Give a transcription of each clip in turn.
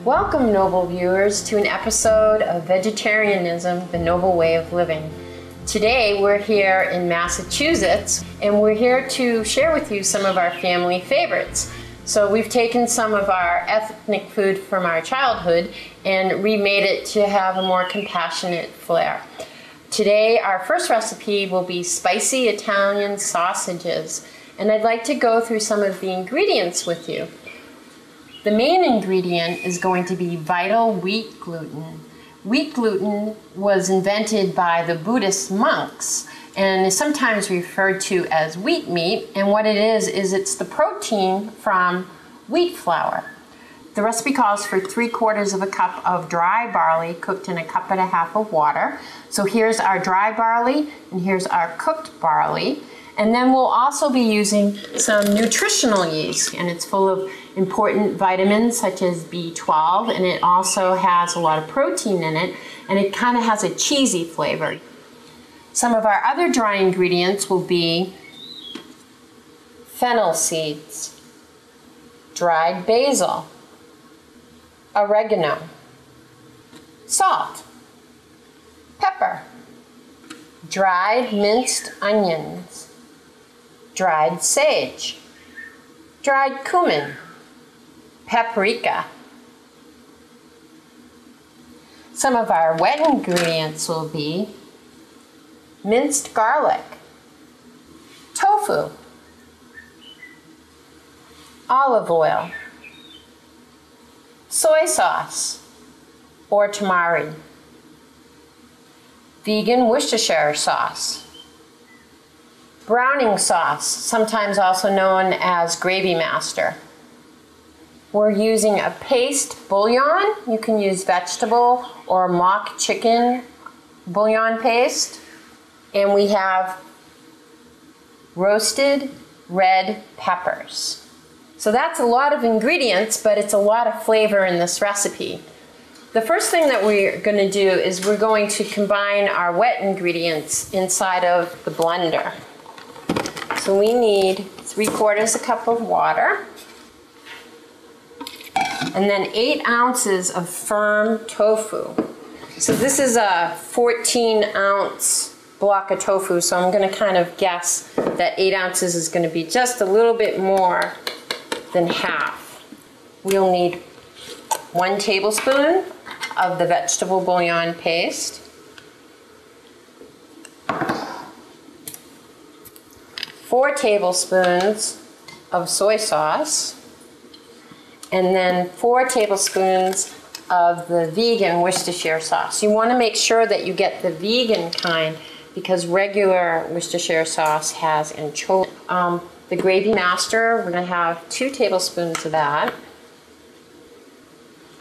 Welcome, noble viewers, to an episode of Vegetarianism, the Noble Way of Living. Today we're here in Massachusetts, and we're here to share with you some of our family favorites. So we've taken some of our ethnic food from our childhood and remade it to have a more compassionate flair. Today our first recipe will be spicy Italian sausages, and I'd like to go through some of the ingredients with you. The main ingredient is going to be vital wheat gluten. Wheat gluten was invented by the Buddhist monks and is sometimes referred to as wheat meat, and what it is it's the protein from wheat flour. The recipe calls for 3/4 of a cup of dry barley cooked in a cup and a half of water. So here's our dry barley and here's our cooked barley. And then we'll also be using some nutritional yeast, and it's full of important vitamins such as B12, and it also has a lot of protein in it, and it kind of has a cheesy flavor. Some of our other dry ingredients will be fennel seeds, dried basil, oregano, salt, pepper, dried minced onions, dried sage, dried cumin, paprika. Some of our wet ingredients will be minced garlic, tofu, olive oil, soy sauce or tamari, vegan Worcestershire sauce, browning sauce, sometimes also known as Gravy Master. We're using a paste bouillon. You can use vegetable or mock chicken bouillon paste. And we have roasted red peppers. So that's a lot of ingredients, but it's a lot of flavor in this recipe. The first thing that we're going to do is we're going to combine our wet ingredients inside of the blender. So we need 3/4 a cup of water, and then 8 ounces of firm tofu. So this is a 14-ounce block of tofu, so I'm going to kind of guess that 8 ounces is going to be just a little bit more than half. We'll need 1 tablespoon of the vegetable bouillon paste, 4 tablespoons of soy sauce, and then 4 tablespoons of the vegan Worcestershire sauce. You want to make sure that you get the vegan kind because regular Worcestershire sauce has anchovy. The Gravy Master, we're going to have 2 tablespoons of that.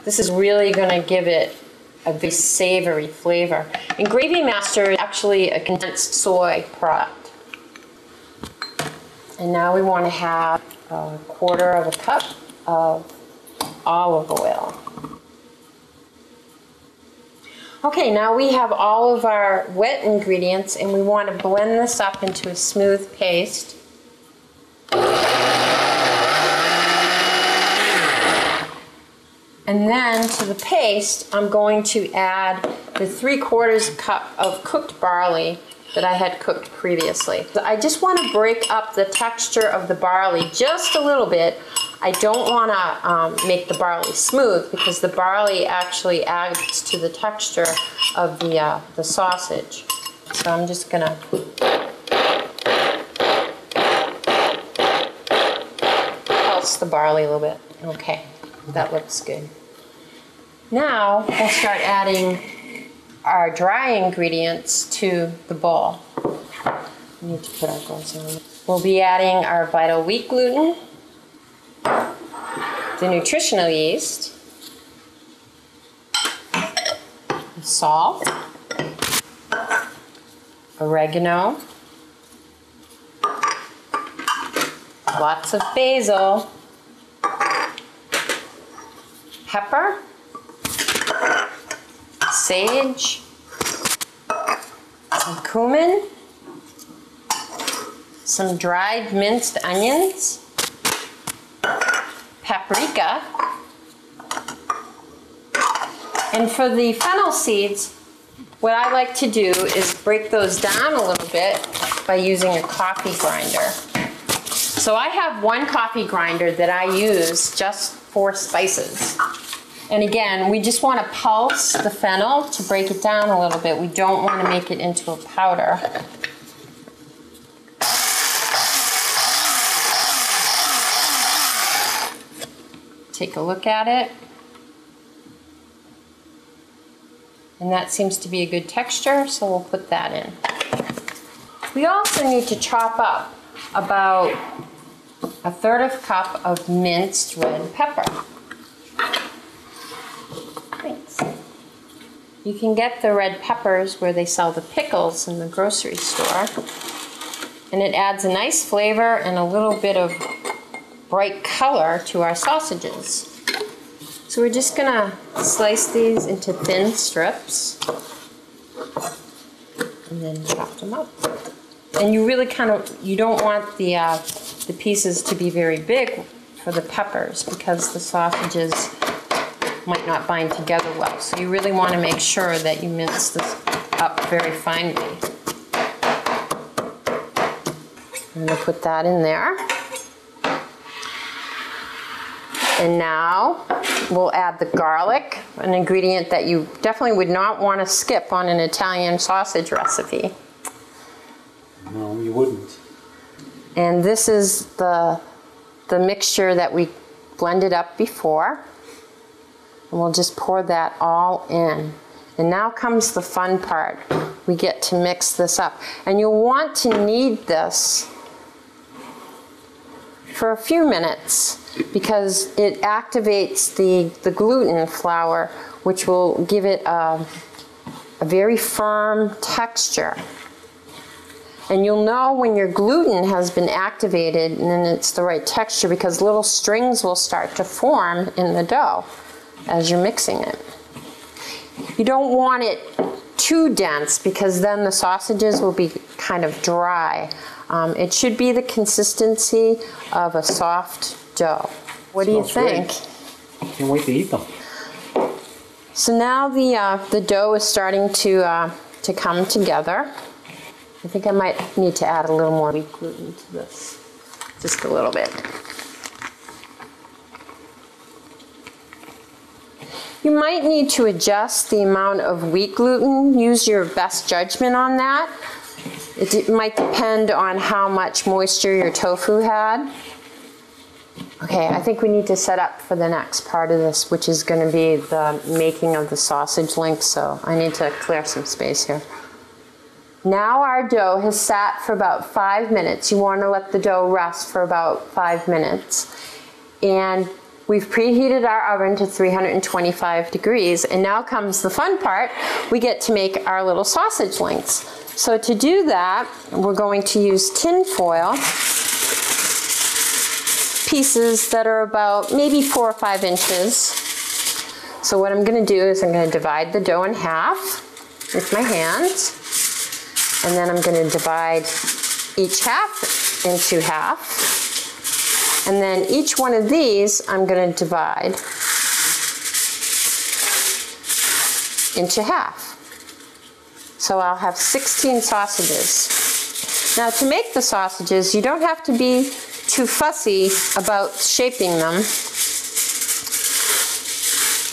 This is really going to give it a very savory flavor. And Gravy Master is actually a condensed soy product. And now we want to have 1/4 cup of olive oil. Okay, now we have all of our wet ingredients, and we want to blend this up into a smooth paste. And then to the paste, I'm going to add the 3/4 cup of cooked barley that I had cooked previously. I just want to break up the texture of the barley just a little bit. I don't want to make the barley smooth because the barley actually adds to the texture of the sausage. So I'm just going to pulse the barley a little bit. Okay, that looks good. Now we'll start adding our dry ingredients to the bowl. We need to put our gloves on. We'll be adding our vital wheat gluten, the nutritional yeast, salt, oregano, lots of basil, pepper, sage, some cumin, some dried minced onions, paprika, And for the fennel seeds, what I like to do is break those down a little bit by using a coffee grinder. So I have one coffee grinder that I use just for spices. And again, we just want to pulse the fennel to break it down a little bit. We don't want to make it into a powder. Take a look at it. And that seems to be a good texture, so we'll put that in. We also need to chop up about 1/3 cup of minced red pepper. Thanks. You can get the red peppers where they sell the pickles in the grocery store. And it adds a nice flavor and a little bit of bright color to our sausages. So we're just gonna slice these into thin strips and then chop them up. And you really you don't want the pieces to be very big for the peppers because the sausages might not bind together well. So you really want to make sure that you mince this up very finely. I'm gonna put that in there. And now we'll add the garlic, an ingredient that you definitely would not want to skip on an Italian sausage recipe. No, you wouldn't. And this is the mixture that we blended up before. And we'll just pour that all in. And now comes the fun part. We get to mix this up. And you'll want to knead this for a few minutes because it activates the gluten flour, which will give it a very firm texture. And you'll know when your gluten has been activated and then it's the right texture because little strings will start to form in the dough as you're mixing it. You don't want it too dense because then the sausages will be kind of dry. It should be the consistency of a soft dough. What do you think? Can't wait to eat them. So now the dough is starting to come together. I think I might need to add a little more wheat gluten to this, just a little bit. You might need to adjust the amount of wheat gluten. Use your best judgment on that. It might depend on how much moisture your tofu had. Okay, I think we need to set up for the next part of this, which is going to be the making of the sausage links, so I need to clear some space here. Now our dough has sat for about 5 minutes. You want to let the dough rest for about 5 minutes. And we've preheated our oven to 325 degrees, and now comes the fun part. We get to make our little sausage links. So to do that, we're going to use tin foil, pieces that are about maybe 4 or 5 inches. So what I'm going to do is I'm going to divide the dough in half with my hands, and then I'm going to divide each half into half. And then each one of these I'm going to divide into half. So I'll have 16 sausages. Now to make the sausages, you don't have to be too fussy about shaping them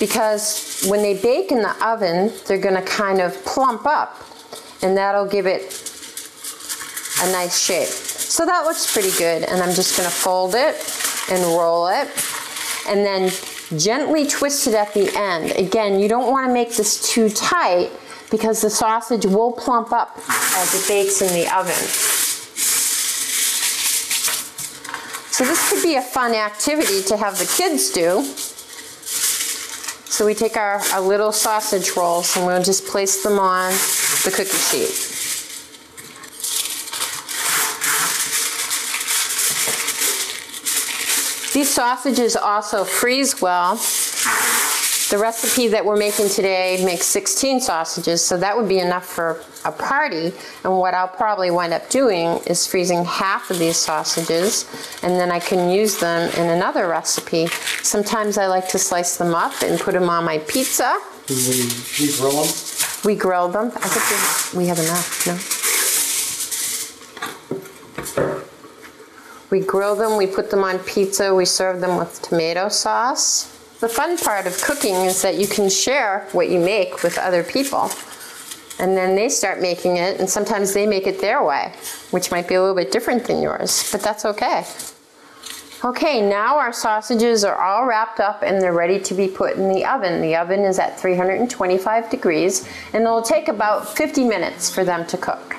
because when they bake in the oven, they're going to kind of plump up and that'll give it a nice shape. So that looks pretty good, and I'm just going to fold it and roll it and then gently twist it at the end. Again, you don't want to make this too tight because the sausage will plump up as it bakes in the oven. So this could be a fun activity to have the kids do. So we take our little sausage rolls and we'll just place them on the cookie sheet. These sausages also freeze well. The recipe that we're making today makes 16 sausages, so that would be enough for a party. And what I'll probably wind up doing is freezing half of these sausages, and then I can use them in another recipe. Sometimes I like to slice them up and put them on my pizza. Do we grill them? We grilled them. I think we have enough, no? We grill them, we put them on pizza, we serve them with tomato sauce. The fun part of cooking is that you can share what you make with other people. And then they start making it, and sometimes they make it their way, which might be a little bit different than yours, but that's okay. Okay, now our sausages are all wrapped up and they're ready to be put in the oven. The oven is at 325 degrees, and it'll take about 50 minutes for them to cook.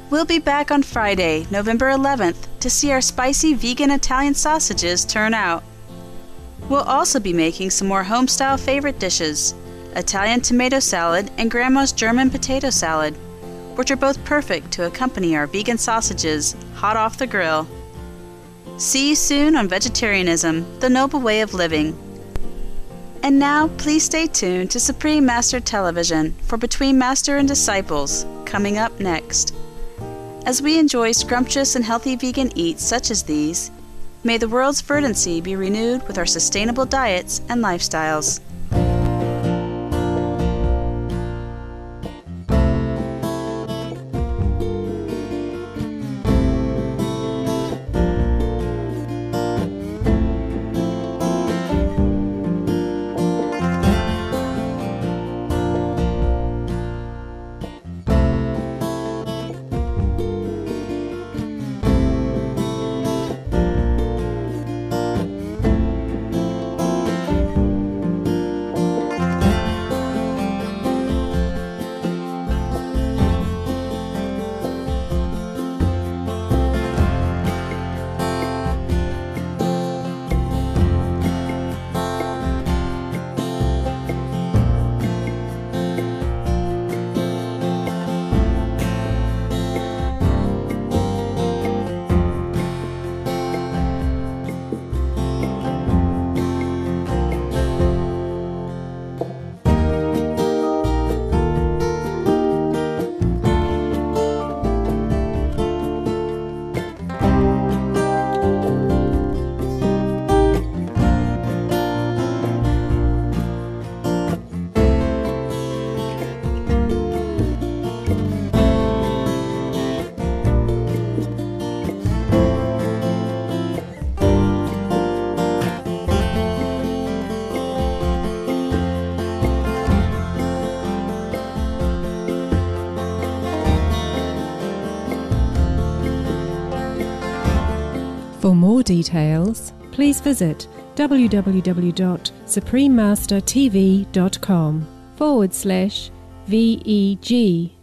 We'll be back on Friday, November 11th, to see our spicy vegan Italian sausages turn out. We'll also be making some more home-style favorite dishes, Italian tomato salad and Grandma's German potato salad, which are both perfect to accompany our vegan sausages hot off the grill. See you soon on Vegetarianism, the Noble Way of Living. And now, please stay tuned to Supreme Master Television for Between Master and Disciples, coming up next. As we enjoy scrumptious and healthy vegan eats such as these, may the world's verdancy be renewed with our sustainable diets and lifestyles. For more details, please visit www.suprememastertv.com/VEG